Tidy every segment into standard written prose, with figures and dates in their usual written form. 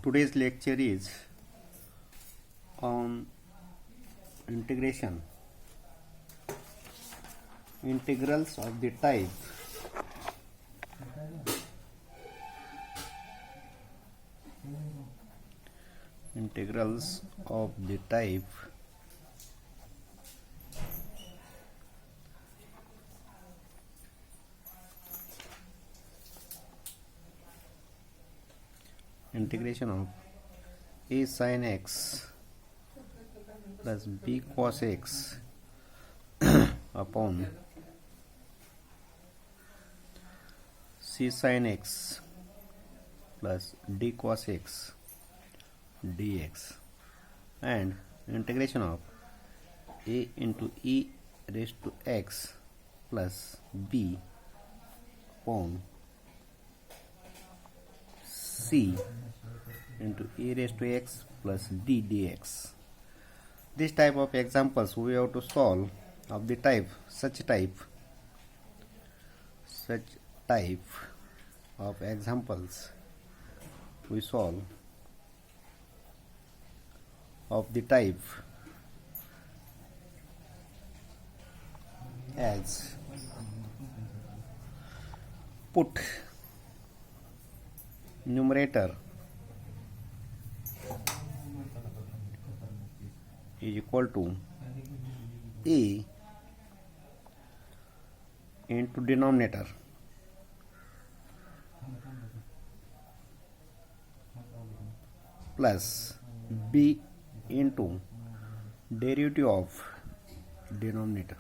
Today's lecture is on integration, integrals of the type integrals of the type integration of a sin x plus b cos x upon c sin x plus d cos x dx and integration of a into e raised to x plus b upon c into e raised to x plus d dx. This type of examples we have to solve of the type such type of examples we solve of the type as put numerator is equal to a into denominator plus b into derivative of denominator.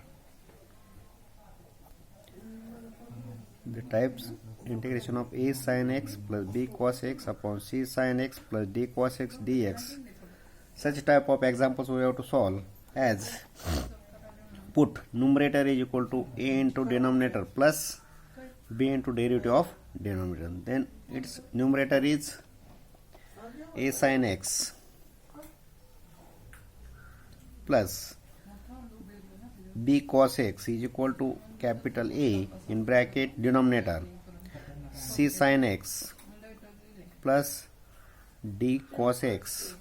The types integration of a sin x plus b cos x upon c sin x plus d cos x dx. Such type of examples we have to solve as put numerator is equal to a into denominator plus b into derivative of denominator. Then its numerator is a sin x plus b cos x is equal to capital A in bracket denominator c sin x plus d cos x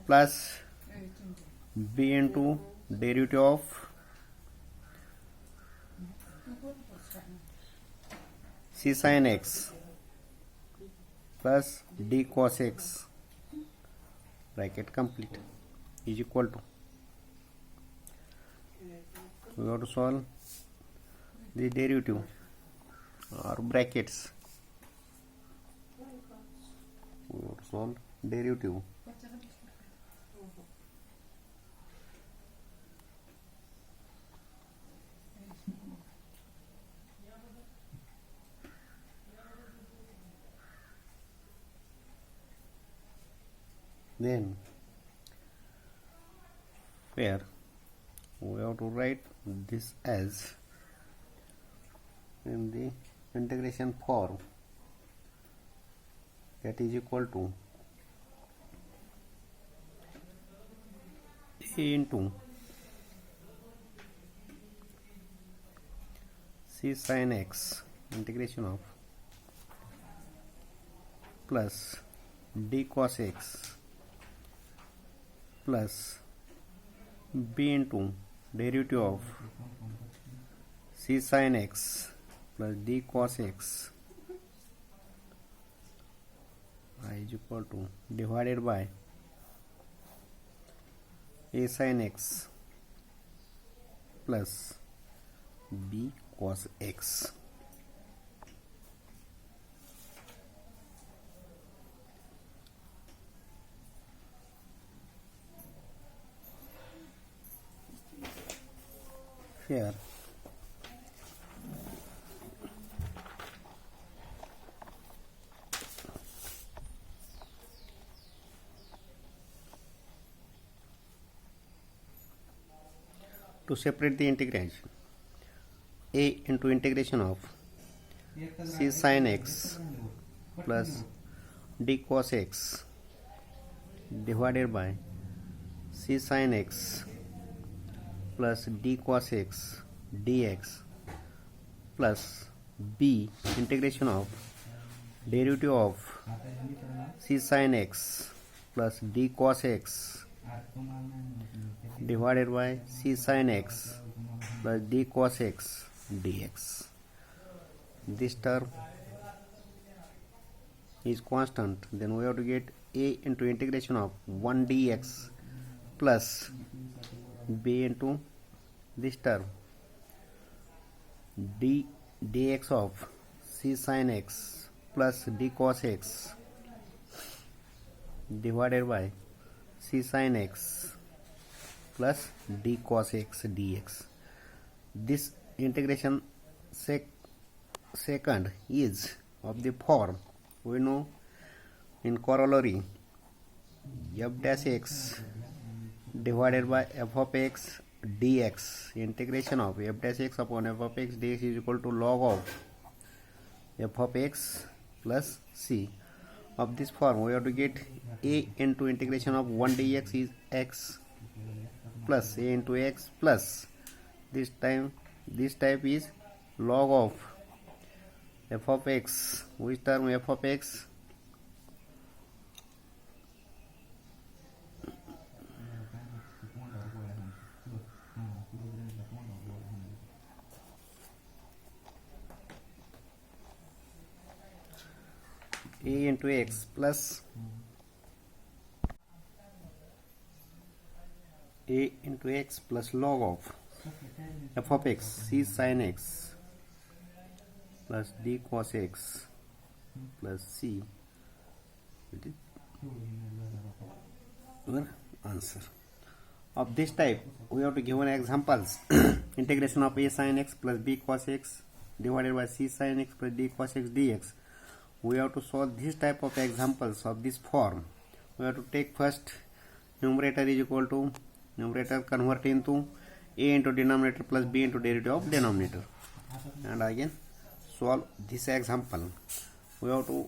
plus b into derivative of c sin x plus d cos x bracket complete is equal to, we have to solve the derivative or brackets. We have to solve derivative then where we have to write this as in the integration form, that is equal to a into c sin x integration of plus d cos x plus b into derivative of c sin x plus d cos x is equal to divided by a sin x plus b cos x. Here to separate the integration, a into integration of c sin x plus d cos x divided by c sin x plus d cos x dx plus b integration of derivative of c sin x plus d cos x divided by c sin x plus d cos x dx. This term is constant, then we have to get a into integration of 1 dx plus b into this term d dx of c sin x plus d cos x divided by c sin x plus d cos x dx. This integration second is of the form we know in corollary f dash x divided by f of x dx. Integration of f dash x upon f of x dx is equal to log of f of x plus c. Of this form we have to get a into integration of 1 dx is x plus a into x plus this type is log of f of x. Which term? F of x a into x plus a into x plus log of f of x c sin x plus d cos x plus c. It is our answer. Of this type we have to give an examples. Integration of a sin x plus b cos x divided by c sin x plus d cos x dx. We have to solve this type of examples of this form. We have to take first numerator is equal to numerator convert into a into denominator plus b into derivative of denominator, and again solve this example. We have to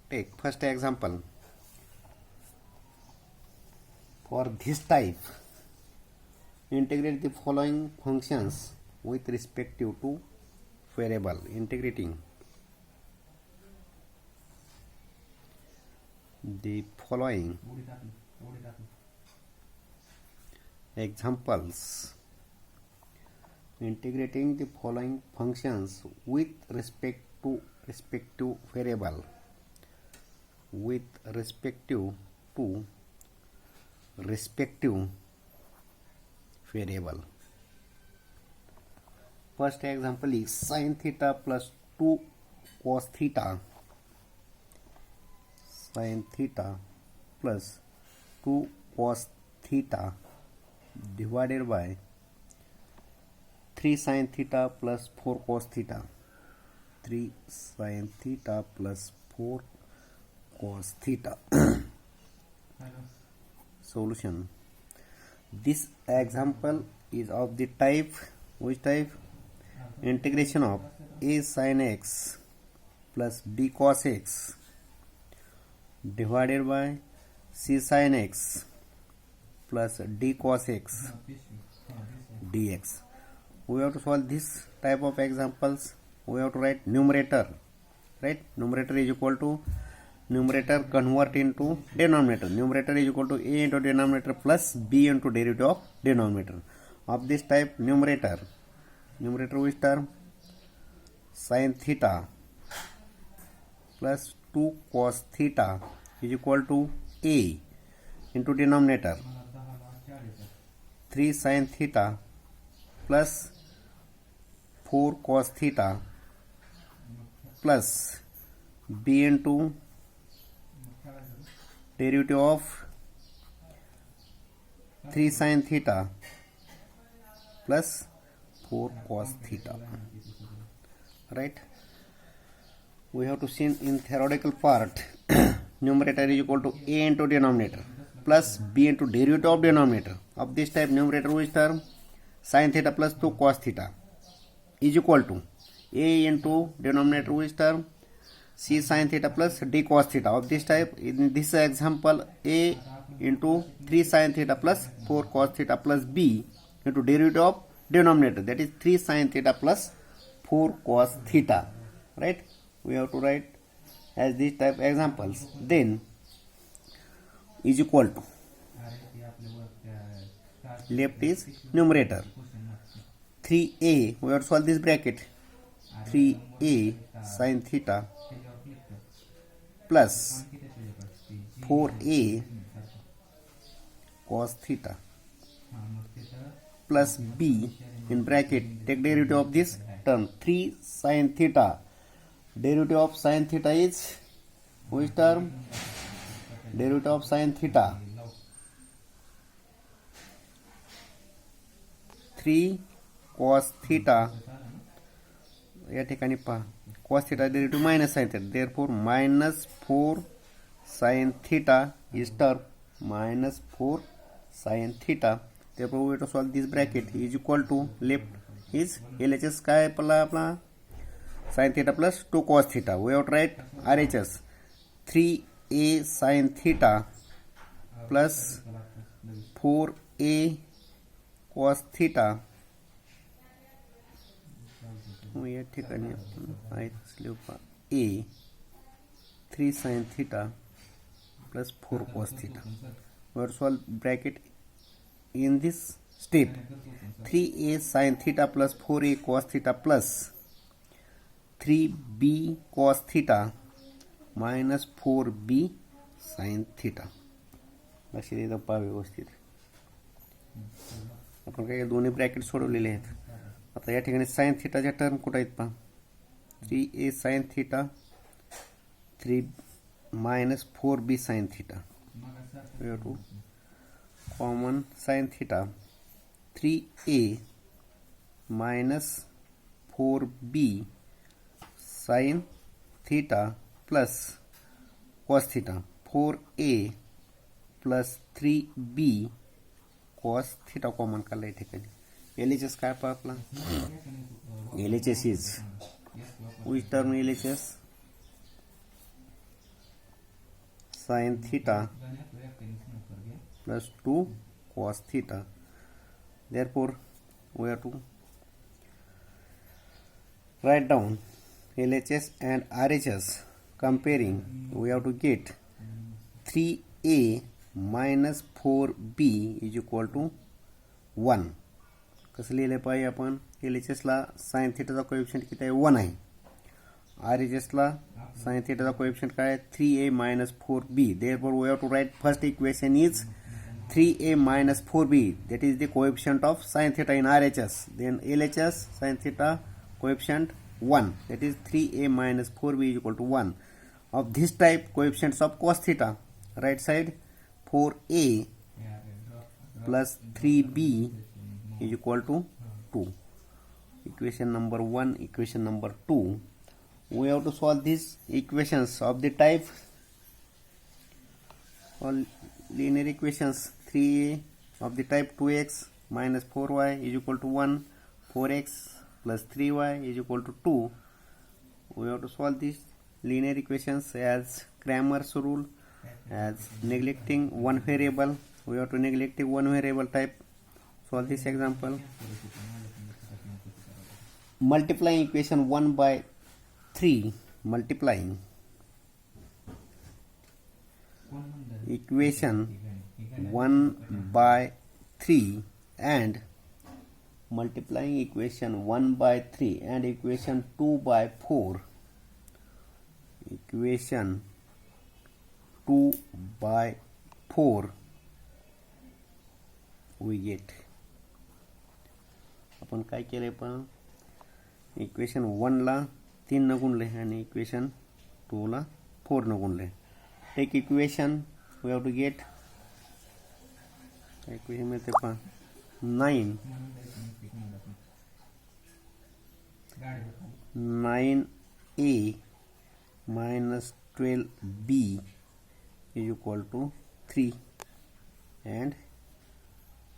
take first example. For this type, integrate the following functions with respect to variable. Integrating the following examples. Integrating the following functions with respect to respective variable. With respective to respective variable. First example is sin theta plus 2 cos theta. Sin theta plus 2 cos theta divided by 3 sin theta plus 4 cos theta. 3 sin theta plus 4 cos theta. Solution. This example is of the type, which type? Integration of a sin x plus b cos x divided by c sin x plus d cos x dx. We have to solve this type of examples. We have to write numerator, right? Numerator is equal to numerator convert into denominator. Numerator is equal to a into denominator plus b into derivative of denominator. Of this type, numerator which term? Sin theta plus 2 cos theta is equal to a into denominator 3 sin theta plus 4 cos theta plus b into derivative of 3 sin theta plus 4 cos theta. Right? We have to see in theoretical part. Numerator is equal to a into denominator plus b into derivative of denominator. Of this type, numerator which term? Sin theta plus 2 cos theta is equal to a into denominator which term? C sin theta plus d cos theta. Of this type, in this example, a into 3 sin theta plus 4 cos theta plus b into derivative of denominator, that is 3 sin theta plus 4 cos theta. Right? We have to write as these type examples, then is equal to left is numerator 3a, we have to solve this bracket, 3a sin theta plus 4a cos theta plus b in bracket, take derivative of this term 3 sin theta, derivative of sin theta is which term? Derivative of sin theta 3 cos theta, या ठिकाणी पहा cos theta derivative minus sin theta, therefore minus 4 sin theta is term minus 4 sin theta, therefore we have to solve this bracket is equal to left is LHS काय आपला sin theta plus 2 cos theta, we have to write RHS 3a sin theta plus 4a cos theta, या ठिकाणी a 3 sin theta plus 4 cos theta, we have to solve bracket in this step 3a sin theta plus 4a cos theta plus 3b cos theta minus 4b sin theta. लक्ष द्या पहा व्यवस्थित, आपण काय दोन्ही bracket सोडवलेले आहेत. आता या ठिकाणी साइन थीटाच्या टर्म कुठे आहेत पहा, 3a sin theta 3 minus 4b sin theta, we have to common sin theta 3a minus 4b sin theta plus cos theta 4a plus 3b cos theta common काढला या ठिकाणी. LHS काय पहा आपला, LHS is which term? LHS sin theta plus 2 cos theta, therefore we have to write down LHS and RHS, comparing we have to get 3a minus 4b is equal to 1. कसं लिहिलं पाहिजे आपण, LHS ला sin theta चा coefficient किती आहे, 1 आहे. RHS ला sin theta चा coefficient काय आहे, 3a minus 4b, therefore we have to write first equation is 3a minus 4b, that is the coefficient of sin theta in RHS, then LHS sin theta coefficient 1, that is 3a minus 4b is equal to 1. Of this type coefficients of cos theta, right side 4a plus 3b is equal to 2. Equation number 1, equation number 2. We have to solve these equations of the type all linear equations 3a of the type 2x minus 4y is equal to 1, 4x plus 3y is equal to 2. We have to solve these linear equations as Cramer's rule, as neglecting one variable. We have to neglect one variable type. Solve this example. Multiplying equation 1 by 3, multiplying equation 1 by 3 and multiplying equation 1 by 3 and equation 2 by 4, equation 2 by 4 we get, आपण काय केले पण equation 1 ला 3 न गुणले आणि equation 2 ला 4 न गुणले. Take equation we have to get equation मिळते पहा 9a minus 12b is equal to 3 and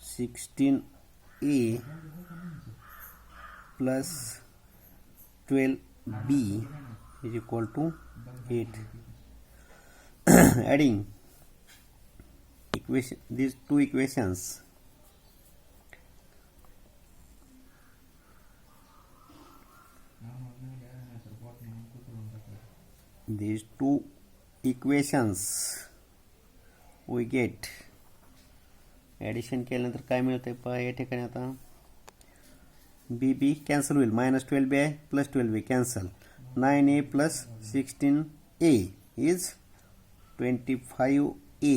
16a plus 12b is equal to 8. Adding these two equations, these two equations we get addition केल्यानंतर काय मिळतंय पहा या ठिकाणी आता बी बी कॅन्सल होईल -12b आहे plus 12b cancel 9a plus 16a is 25a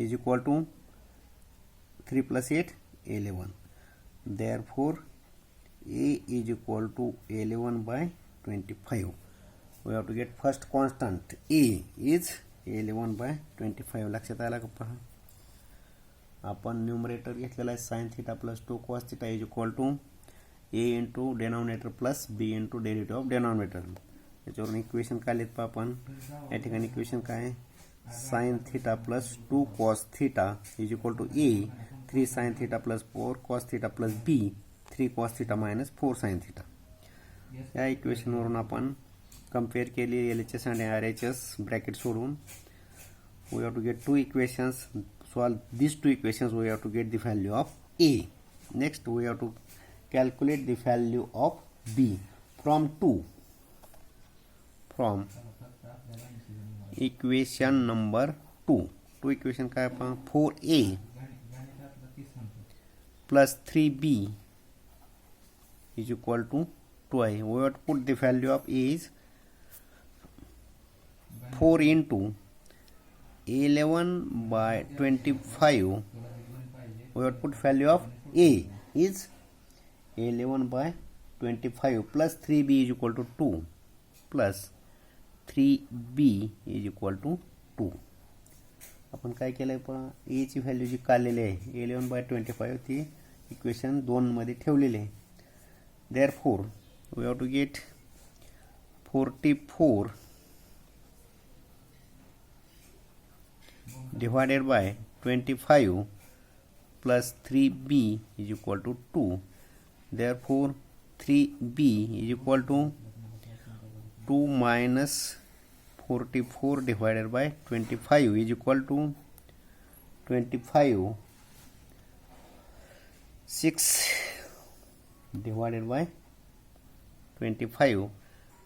is equal to 3 plus 8 11. Therefore a is equal to 11 by 25. We have to get first constant a is 11 by 25. लक्षात आला का पहा आपण numerator घेतलेला आहे sin theta plus 2 cos theta is equal to a into denominator plus b into derivative of denominator. याच्यावरून equation काढलेत पहा आपण या ठिकाणी इक्वेशन काय आहे sin theta plus 2 cos theta is equal to a 3 sin theta plus 4 cos theta plus b 3 cos theta minus 4 sin theta. या equation वरून आपण कंपेयर केली LHS आणि RHS ब्रॅकेट सोडून we have to get two equations. Solve these two equations we have to get the value of a. Next we have to calculate the value of b from equation number 2. Two equation काय आपण 4a plus 3b is equal to 2i. We have to put the value of a is 4 into 11 by 25. We have to put value of a is 11 by 25 plus 3b is equal to 2 plus 3b is equal to 2. आपण काय केलंय पहा a ची value जी काढलेली आहे 11 by 25 ती equation 2 मध्ये ठेवलेली आहे. Therefore we have to get 44 divided by 25 plus 3b is equal to 2. Therefore 3b is equal to 2 minus 44 divided by 25 is equal to 25. 6 divided by 25.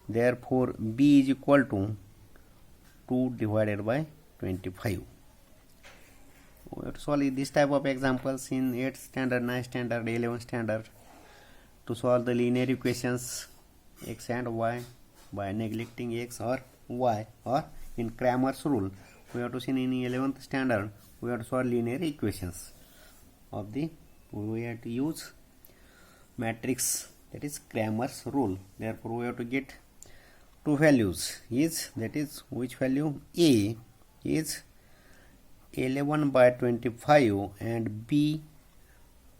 Therefore b is equal to 2 divided by 25. We have to solve this type of examples in 8th standard, 9th standard, 11th standard to solve the linear equations x and y by neglecting x or y, or in Cramer's rule we have to see in 11th standard we have to solve linear equations of the we have to use matrix, that is Cramer's rule. Therefore we have to get two values is, that is which value a is 11 by 25 and b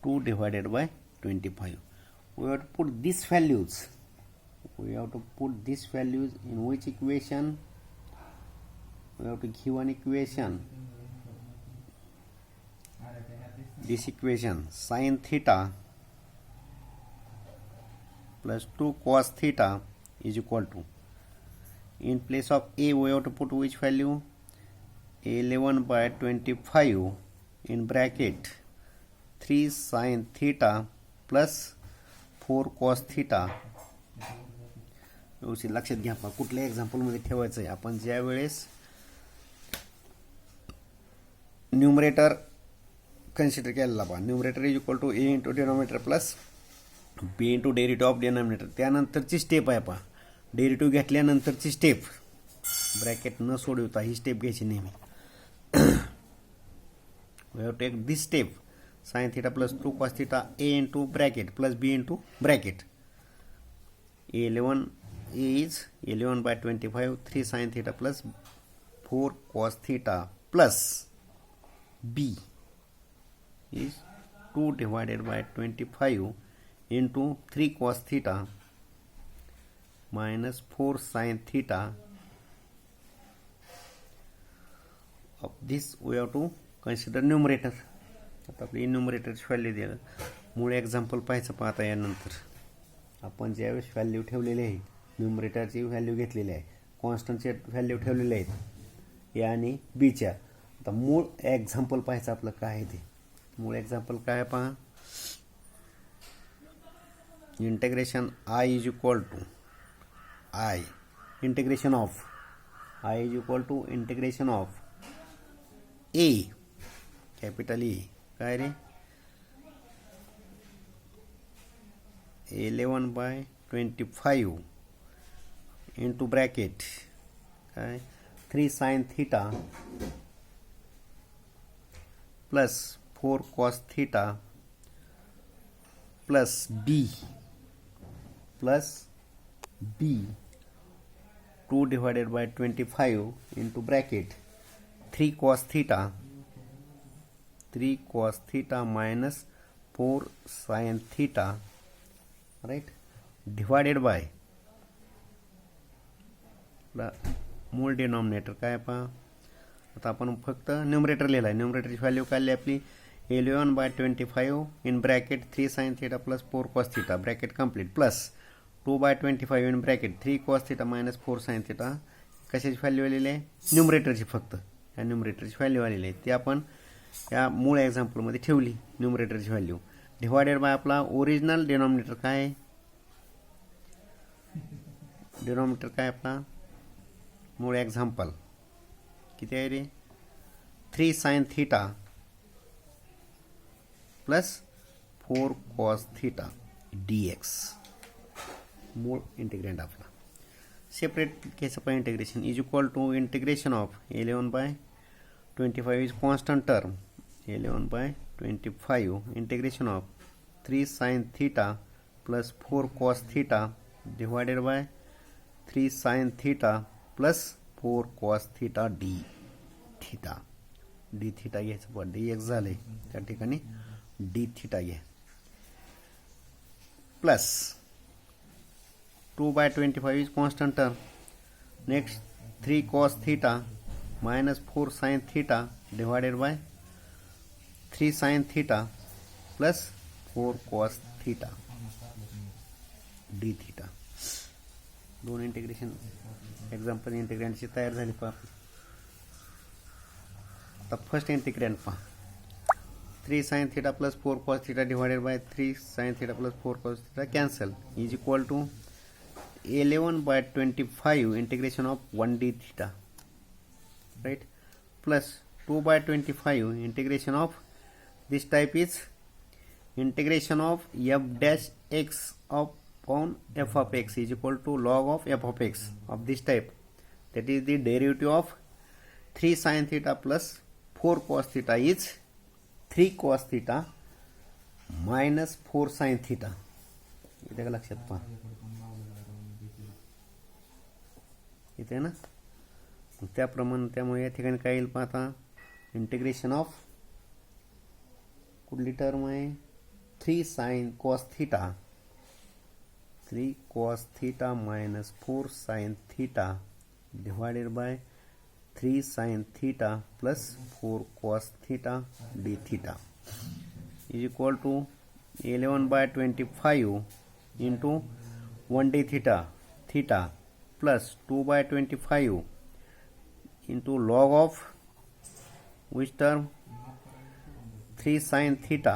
2 divided by 25. We have to put these values. We have to put these values in which equation? We have to give an equation. This equation sin theta plus 2 cos theta is equal to, in place of a we have to put which value 11 by 25 in bracket 3 sin theta plus 4 cos theta. व्यवस्थित लक्षात घ्या आपण कुठल्या example मध्ये ठेवायचं आहे. आपण ज्या वेळेस न्यूमरेटर कन्सिडर केलेला पहा numerator is equal to A into denominator plus B into derivative of denominator त्यानंतरची स्टेप आहे पहा डेरिव्हेटिव्ह घेतल्यानंतरची स्टेप ब्रॅकेट न सोडवता ही स्टेप घ्यायची नेहमी. we have to take this step sin theta plus 2 cos theta a into bracket plus b into bracket. 11 a is 11 by 25 3 sin theta plus 4 cos theta plus b is 2 divided by 25 into 3 cos theta minus 4 sin theta. Of this we have to consider numerator. आता आपली न्यूमरेटरची value द्या मूळ example पाहायचं पाहता यानंतर आपण ज्यावेळेस value ठेवलेली आहे न्यूमरेटरची व्हॅल्यू घेतलेली आहे कॉन्स्टंटचे व्हॅल्यू ठेवलेले आहेत ए आणि बीच्या. आता मूळ एक्झाम्पल पाहायचं आपलं काय आहे ते. मूळ एक्झाम्पल काय पहा integration I is equal to I integration of I is equal to integration of A, capital E, काय रे 11/25 into bracket काय 3 sin theta plus 4 cos theta plus B 2 divided by 25 into bracket 3 cos theta minus 4 sin theta, right, divided by मूळ denominator काय पहा आता आपण फक्त numerator लिहिला आहे. न्यूमरेटरची व्हॅल्यू काढली आपली 11/25 in bracket 3 sin theta plus 4 cos theta bracket complete plus 2/25 in bracket 3 cos theta minus 4 sin theta. कशाची व्हॅल्यू आलेली आहे न्यूमरेटरची, फक्त या न्यूमरेटरची व्हॅल्यू आलेली आहे ती आपण या मूळ एक्झाम्पलमध्ये ठेवली. न्यूमरेटरची व्हॅल्यू डिवायडेड बाय आपला ओरिजिनल डिनॉमिनेटर काय आहे, डिनॉमिनेटर काय आपला मूळ एक्झाम्पल किती आहे रे 3 sin theta plus 4 cos theta dx मूळ इंटिग्रेंड आपला. सेपरेट घ्यायचं पण integration is equal to integration of 11/25 is constant term 11/25 integration of 3 sin theta plus 4 cos theta divided by 3 sin theta plus 4 cos theta d theta घ्यायचं पण dx झाले त्या ठिकाणी d theta घ्या plus 2/25 is constant term. Next 3 cos theta minus 4 sin theta divided by 3 sin theta plus 4 cos theta d theta. दोन integration example इंटिग्रँडची तयार झाली पहा. आता फर्स्ट इंटिग्रँड पहा 3 sin theta plus 4 cos theta divided by 3 sin theta plus 4 cos theta cancel is equal to 11/25 integration of 1d theta, right, plus 2/25 integration of this type is integration of f dash x upon f of x is equal to log of f of x of this type, that is the derivative of 3 sin theta plus 4 cos theta is 3 cos theta minus 4 sin theta. इथे का लक्षात पहा इथे ना त्याप्रमाणे त्यामुळे या ठिकाणी काय येईल पाहता इंटिग्रेशन ऑफ कुठली टर्म आहे 3 sin cos theta minus 4 sin theta divided by 3 sin theta plus 4 cos theta d theta is equal to 11/25 into 1d theta plus 2/25 into log of which term 3 sin theta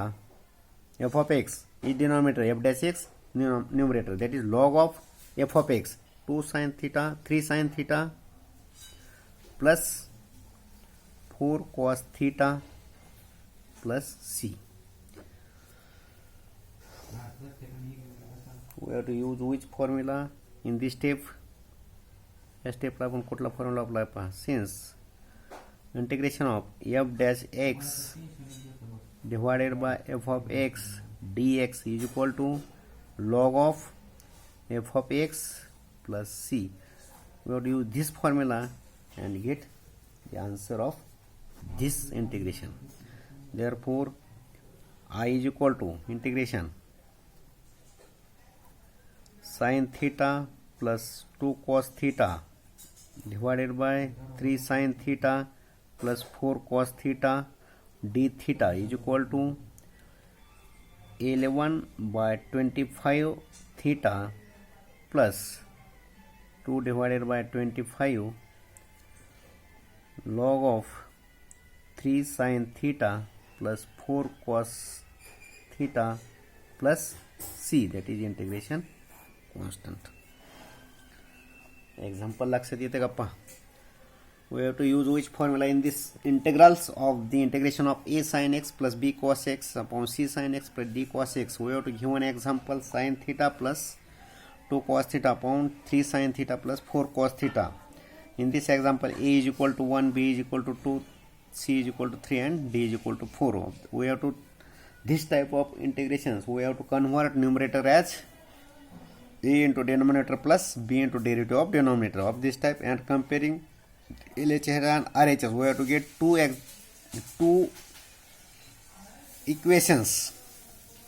f of x is denominator, f dash x numerator, that is log of f of x 2 sin theta 3 sin theta plus 4 cos theta plus c. We have to use which formula in this step? या स्टेपला आपण कुठला formula apply पहा since integration of f dash x divided by f of x dx is equal to log of f of x plus c. We have to use this formula and get the answer of this integration. Therefore I is equal to integration sin theta plus 2 cos theta divided by 3 sin theta plus 4 cos theta d theta is equal to 11/25 theta plus 2 divided by 25 log of 3 sin theta plus 4 cos theta plus c, that is integration constant. Example लक्षात येते का पहा we have to use which formula in this integrals of the integration of a sin x plus b cos x upon c sin x plus d cos x. We have to give an example sin theta plus 2 cos theta upon 3 sin theta plus 4 cos theta. In this example, a is equal to 1, b is equal to 2, c is equal to 3 and d is equal to 4. We have to, this type of integrations, we have to convert numerator as a into denominator plus b into derivative of denominator of this type, and comparing LHS and RHS, we have to get two equations.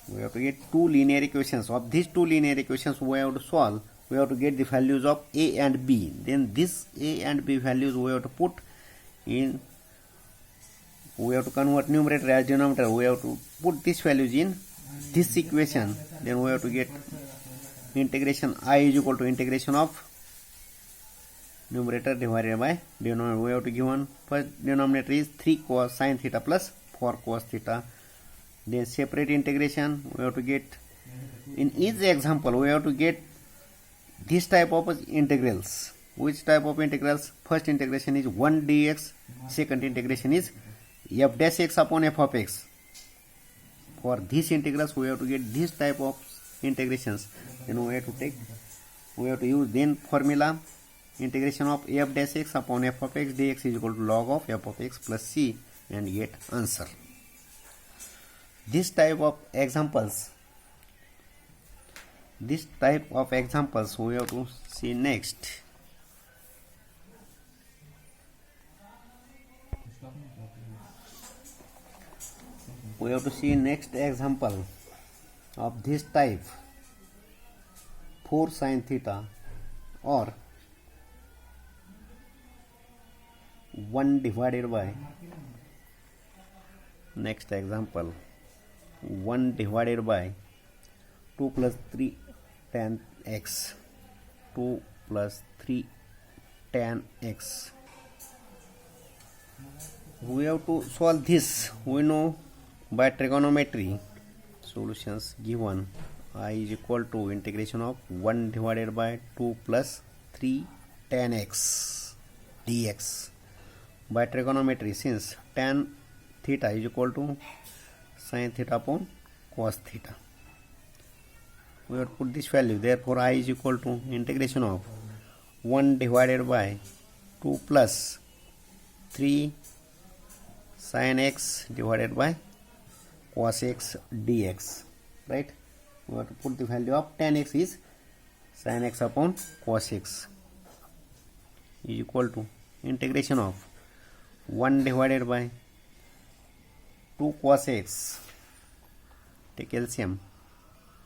We have to get two linear equations. Of these two linear equations, we have to solve. We have to get the values of a and b. Then this a and b values we have to put in. We have to convert numerator as denominator. We have to put these values in this equation. Then we have to get integration I is equal to integration of numerator divided by denominator. We have to give one first denominator is 3 cos sin theta plus 4 cos theta. Then separate integration, we have to get, in each example we have to get this type of integrals. Which type of integrals? First integration is 1 dx, second integration is f dash x upon f of x. For these integrals we have to get this type of integrations. Then we have to use then formula integration of f dash x upon f of x dx is equal to log of f of x plus c and get answer. This type of examples we have to see next. We have to see next example of this type, 4 sin theta or 1 divided by, next example, 1 divided by 2 plus 3 tan x, 2 plus 3 tan x. We have to solve this. We know by trigonometry solutions given I is equal to integration of 1 divided by 2 plus 3 tan x dx. By trigonometry, since tan theta is equal to sin theta upon cos theta, we have to put this value. Therefore I is equal to integration of 1 divided by 2 plus 3 sin x divided by cos x dx, right? We have to put the value of tan x is sin x upon cos x is equal to integration of 1 divided by 2 cos x, take LCM,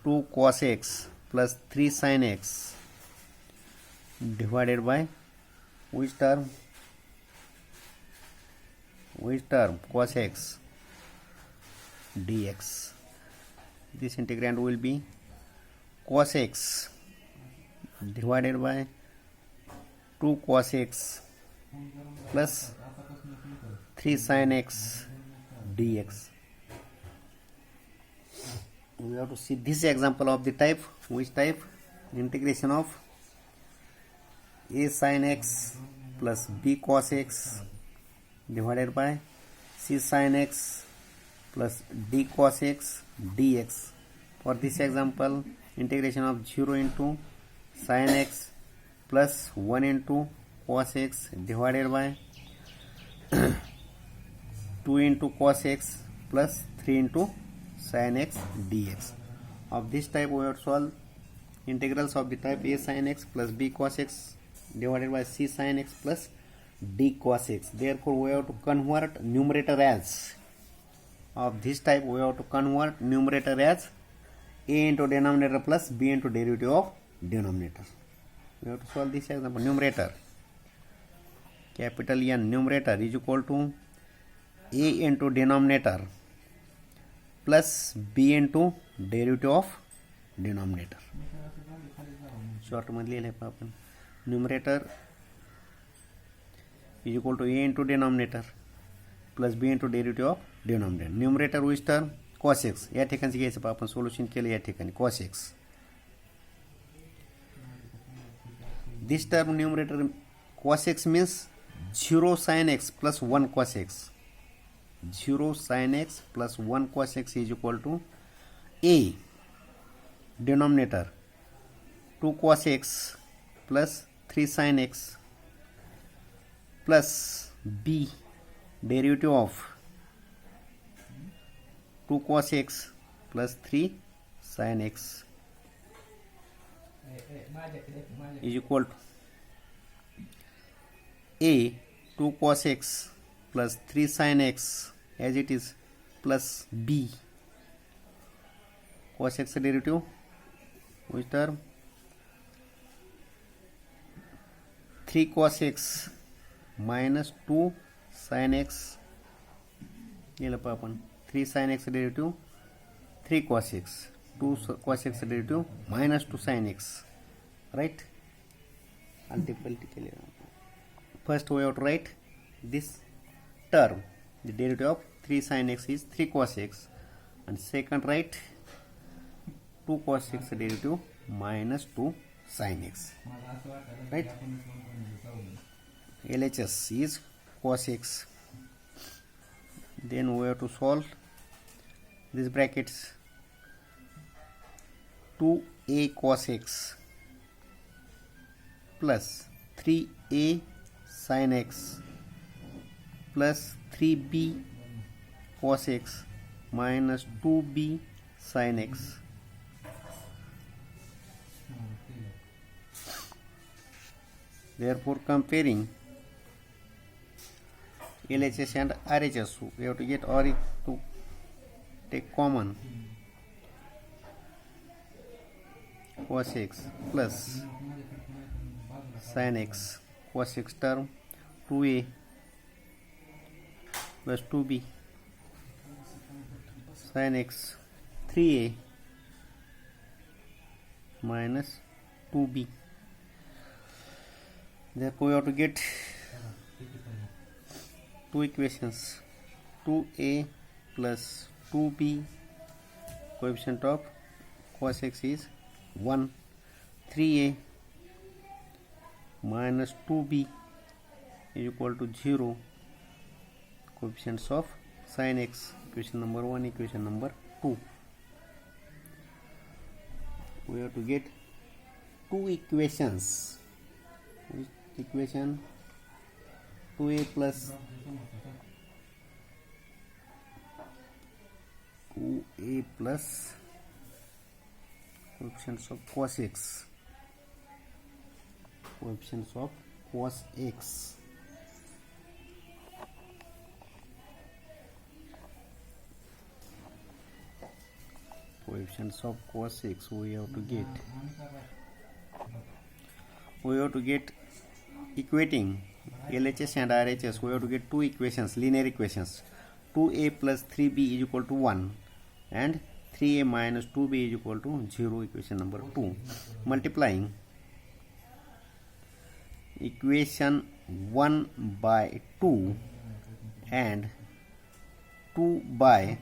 2 cos x plus 3 sin x divided by which term? Cos x dx. This integrand will be cos x divided by 2 cos x plus 3 sin x dx. We have to see this example of the type. Which type? Integration of a sin x plus b cos x divided by c sin x plus d cos x dx. For this example, integration of 0 into sin x plus 1 into cos x divided by 2 into cos x plus 3 into sin x dx. Of this type we have to solve integrals of the type a sin x plus b cos x divided by c sin x plus d cos x. Therefore we have to convert numerator as, of this type we have to convert numerator as a into denominator plus b into derivative of denominator. We have to solve this example. Numerator, capital N, numerator is equal to a into denominator plus b into derivative of denominator. Short मध्ये लिहिले आपण numerator is equal to a into denominator plus b into derivative of denominator. Numerator which term? cos x. या ठिकाणी घ्यायचं आपण solution केलं या ठिकाणी cos x. This term numerator cos x means 0 sin x plus 1 cos x. 0 sin x plus 1 cos x is equal to a, denominator 2 cos x plus 3 sin x, plus b, derivative of 2 cos x plus 3 sin x is equal to a 2 cos x plus 3 sin x as it is, plus b cos x derivative, which term 3 cos x minus 2 sin x, ये लपा अपन 3 sin x derivative 3 cos x, 2 cos x derivative minus 2 sin x, right? Multiplicity के लिए first we have to write this term, the derivative of 3 sin x is 3 cos x, and second write 2 cos x derivative minus 2 sin x, right? LHS is cos x. Then we have to solve this brackets 2a cos x plus 3a sin x plus 3b cos x minus 2b sin x. Therefore, comparing LHS and RHS, we have to get or to take common cos x plus sin x, cos x term 2a plus 2b sin x 3a minus 2b. Therefore, we have to get two equations, 2a plus 2b, coefficient of cos x is 1, 3a minus 2b is equal to 0, coefficients of sin x, equation number 1, equation number 2. We have to get two equations. Equation 2a plus 2a plus coefficients of cos x, coefficients of cos x, coefficients of cos x we have to get equating LHS and RHS. We have to get two equations, linear equations, 2a plus 3b is equal to 1 and 3a minus 2b is equal to 0, equation number 2. Multiplying equation 1 by 2 and 2 by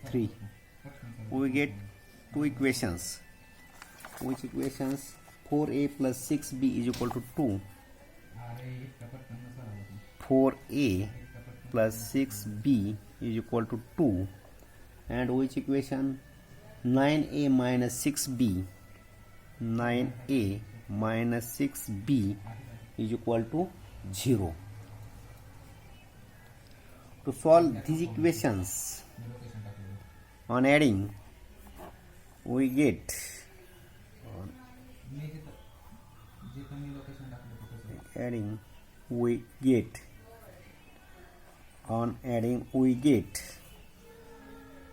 3, we get two equations, which equations 4a plus 6b is equal to 2, 4a plus 6b is equal to 2, and which equation 9a minus 6b, 9a minus 6b is equal to 0. To solve these equations, on adding we get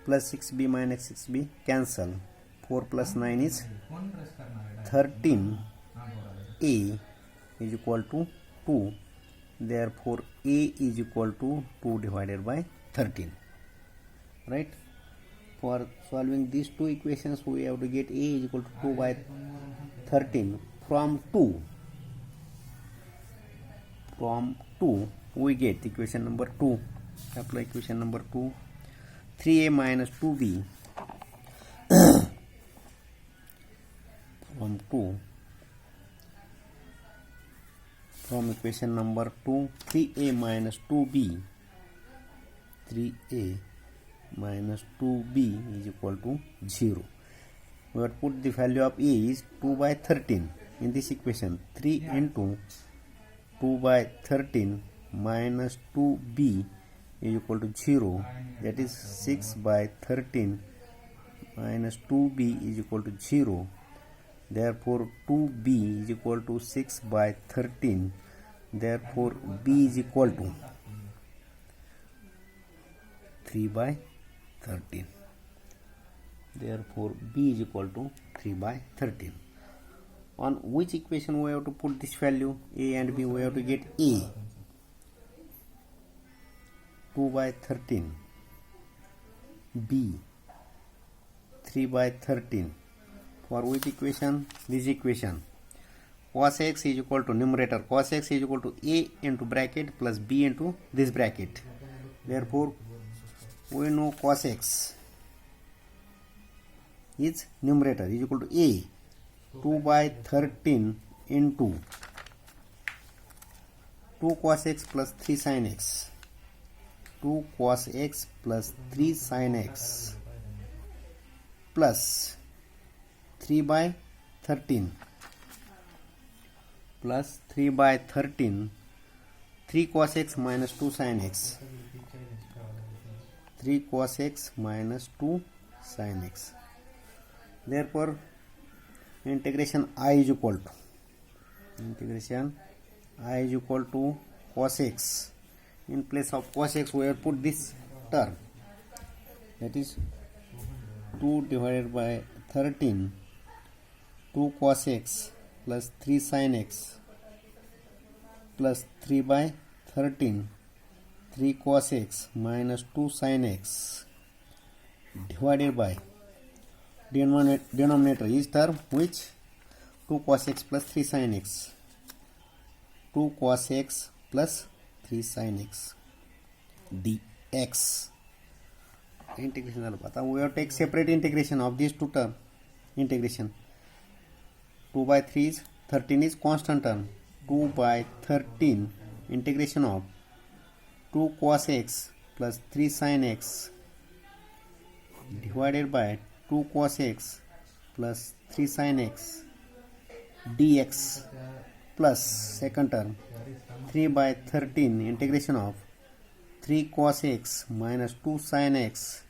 plus 6b minus 6b cancel, 4 plus 9 is 13, a is equal to 2, therefore a is equal to 2 divided by 13, right? For solving these two equations, we have to get a is equal to 2 by 13. From 2 we get equation number 2. Apply equation number 2. 3a minus 2b from equation number 2, 3a minus 2b, 3a minus 2b is equal to 0. We have put the value of a is 2 by 13 in this equation. 3 into 2 by 13 minus 2b is equal to 0, that is 6 by 13 minus 2b is equal to 0. Therefore 2b is equal to 6 by 13. Therefore b is equal to 3 by 13. Therefore b is equal to 3 by 13. On which equation we have to put this value? A and b, we have to get a 2 by 13, b 3 by 13. For which equation? This equation. Cos x is equal to numerator. Cos x is equal to a into bracket plus b into this bracket. Therefore, we know cos x is numerator is equal to a 2 by 13 into 2 cos x plus 3 sin x. 2 cos x plus 3 sin x plus 3 by 13 plus 3 by 13, 3 cos x minus 2 sin x, 3 cos x minus 2 sin x. Therefore integration I is equal to cos x. In place of cos x we have put this term, that is 2 divided by 13, 2 cos x plus 3 sin x plus 3 by 13, 3 cos x minus 2 sin x divided by denominator is term which 2 cos x plus 3 sin x, 2 cos x plus 3 sin x dx. Integration झालं. आता we have to take separate integration of these two term. Integration 2 by 3 is 13 is constant term. 2 by 13 integration of 2 cos x plus 3 sin x divided by 2 cos x plus 3 sin x dx plus second term 3 by 13 integration of 3 cos x minus 2 sin x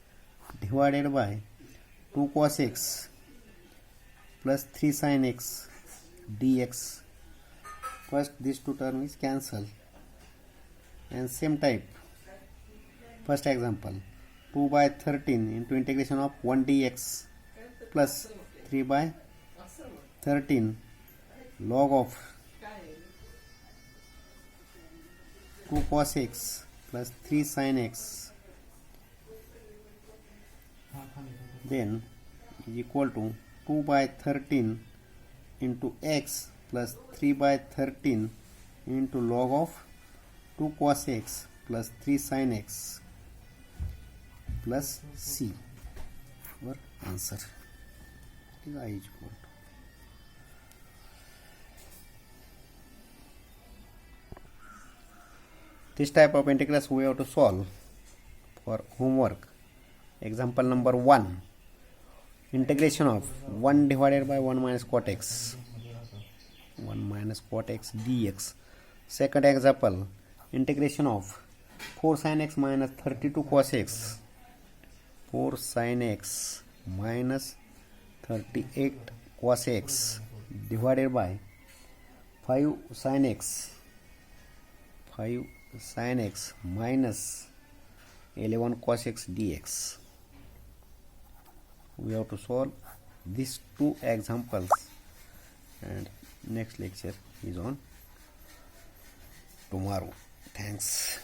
divided by 2 cos x plus 3 sin x dx. First these two terms is cancelled, and same type. First example, 2 by 13 into integration of 1 dx plus 3 by 13 log of 2 cos x plus 3 sin x, then is equal to 2 by 13 into x plus 3 by 13 into log of 2 cos x plus 3 sin x plus c. Our answer is I is equal to. This type of integrals we have to solve for homework. Example number 1. Integration of 1 divided by 1 minus cot x. 1 minus cot x dx. Second example. Integration of 4 sin x minus 32 cos x. 4 sin x minus 38 cos x divided by 5 sin x. 5 sin x minus 11 cos x dx. We have to solve these two examples, and next lecture is on tomorrow. Thanks.